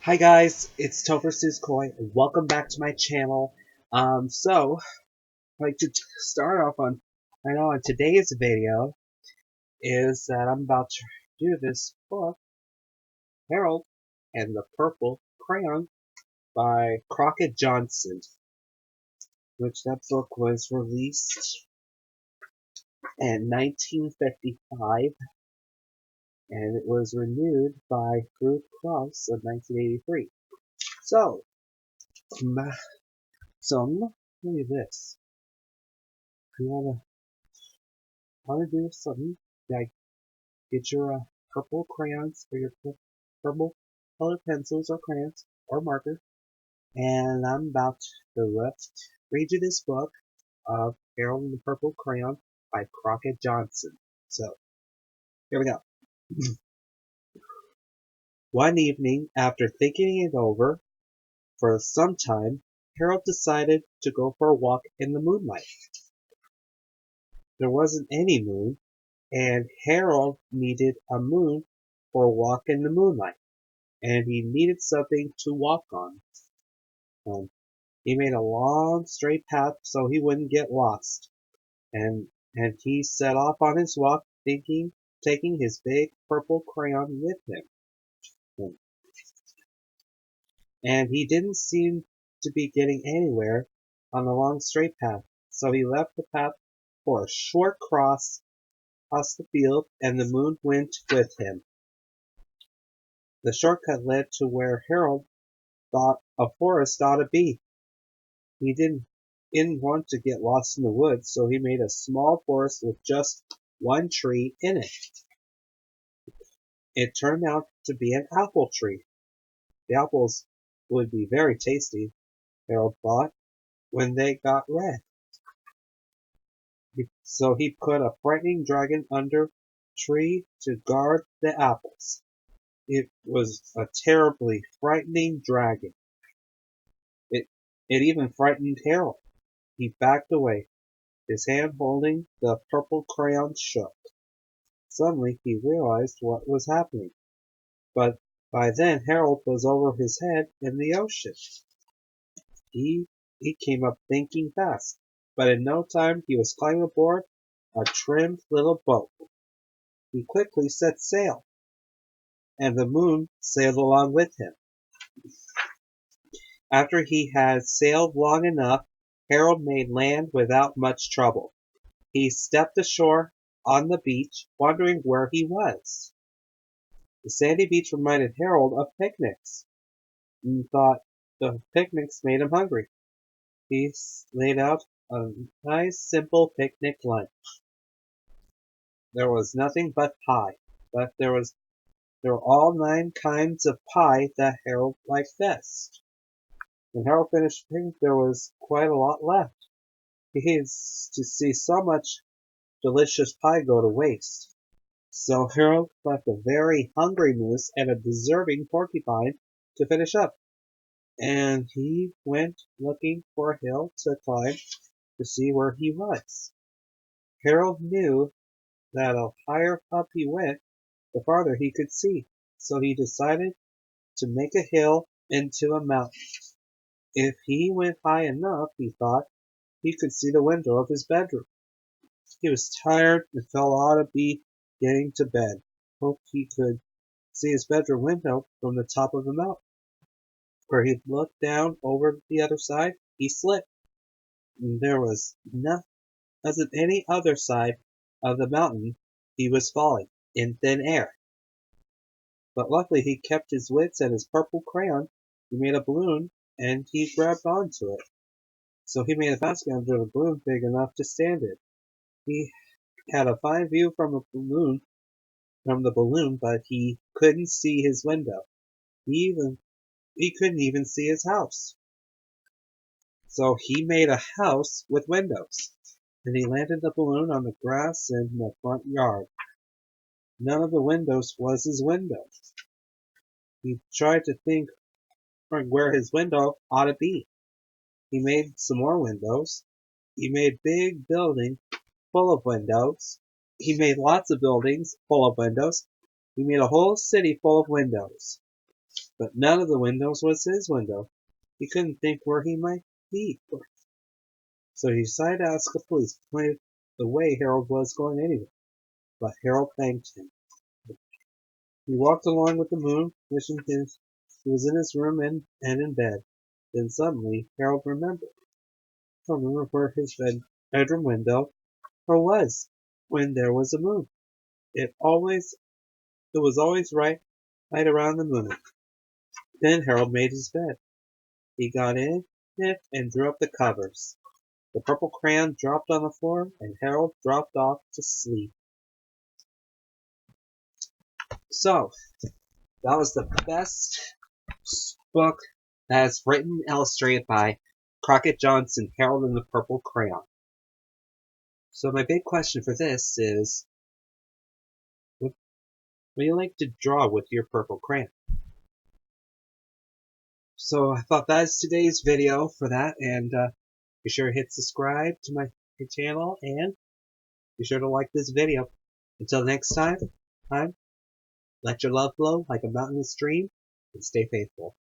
Hi guys, it's Topher Koi. Welcome back to my channel. I'd like to start off on today's video is that I'm about to do this book, Harold and the Purple Crayon by Crockett Johnson, which that book was released in 1955 and it was renewed by Fruit Cross in 1983. So, um, I'm gonna tell you this. You wanna do something like get your purple crayons or your purple colored pencils or crayons or markers, and I'm about to read you this book of Harold and the Purple Crayon by Crockett Johnson. So here we go. One evening, after thinking it over for some time, Harold decided to go for a walk in the moonlight. There wasn't any moon, and Harold needed a moon for a walk in the moonlight, and he needed something to walk on. He made a long straight path so he wouldn't get lost, and he set off on his walk, taking his big purple crayon with him. And he didn't seem to be getting anywhere on the long straight path, so he left the path for a short cross across the field, and the moon went with him. The shortcut led to where Harold thought a forest ought to be. He didn't want to get lost in the woods, so he made a small forest with just one tree in it. It turned out to be an apple tree. The apples would be very tasty, Harold thought, when they got red. So he put a frightening dragon under the tree to guard the apples. It was a terribly frightening dragon. It even frightened Harold. He backed away. His hand holding the purple crayon shook. Suddenly he realized what was happening, but by then Harold was over his head in the ocean. He came up thinking fast, but in no time he was climbing aboard a trimmed little boat. He quickly set sail, and the moon sailed along with him. After he had sailed long enough, Harold made land without much trouble. He stepped ashore on the beach, wondering where he was. The sandy beach reminded Harold of picnics, and thought the picnics made him hungry. He laid out a nice simple picnic lunch. There was nothing but pie, but there were all 9 kinds of pie that Harold liked best. When Harold finished eating, there was quite a lot left. He hated to see so much delicious pie go to waste. So Harold left a very hungry moose and a deserving porcupine to finish up, and he went looking for a hill to climb to see where he was. Harold knew that the higher up he went, the farther he could see, so he decided to make a hill into a mountain. If he went high enough, he thought, he could see the window of his bedroom. He was tired and felt ought to be getting to bed. Hoped he could see his bedroom window from the top of the mountain. Where he looked down over the other side, he slipped. And there was nothing as at any other side of the mountain. He was falling in thin air. But luckily he kept his wits and his purple crayon. He made a balloon and he grabbed onto it. So he made a basket under the balloon big enough to stand in. He had a fine view from the balloon, but he couldn't see his window. He couldn't even see his house. So he made a house with windows, and he landed the balloon on the grass in the front yard. None of the windows was his window. He tried to think where his window ought to be. He made some more windows. He made big building full of windows. He made lots of buildings full of windows. He made a whole city full of windows. But none of the windows was his window. He couldn't think where he might be. So he decided to ask the police to point the way Harold was going anyway. But Harold thanked him. He walked along with the moon, wishing he was in his room and in bed. Then suddenly Harold remembered. I don't remember where his bedroom window was when there was a moon. It was always right around the moon. Then Harold made his bed. He got in it and drew up the covers. The purple crayon dropped on the floor, and Harold dropped off to sleep. So, that was the best book that is written and illustrated by Crockett Johnson, Harold and the Purple Crayon. So my big question for this is, what do you like to draw with your purple crayon? So I thought that's today's video for that, and be sure to hit subscribe to my channel, and be sure to like this video. Until next time, let your love flow like a mountain stream, and stay faithful.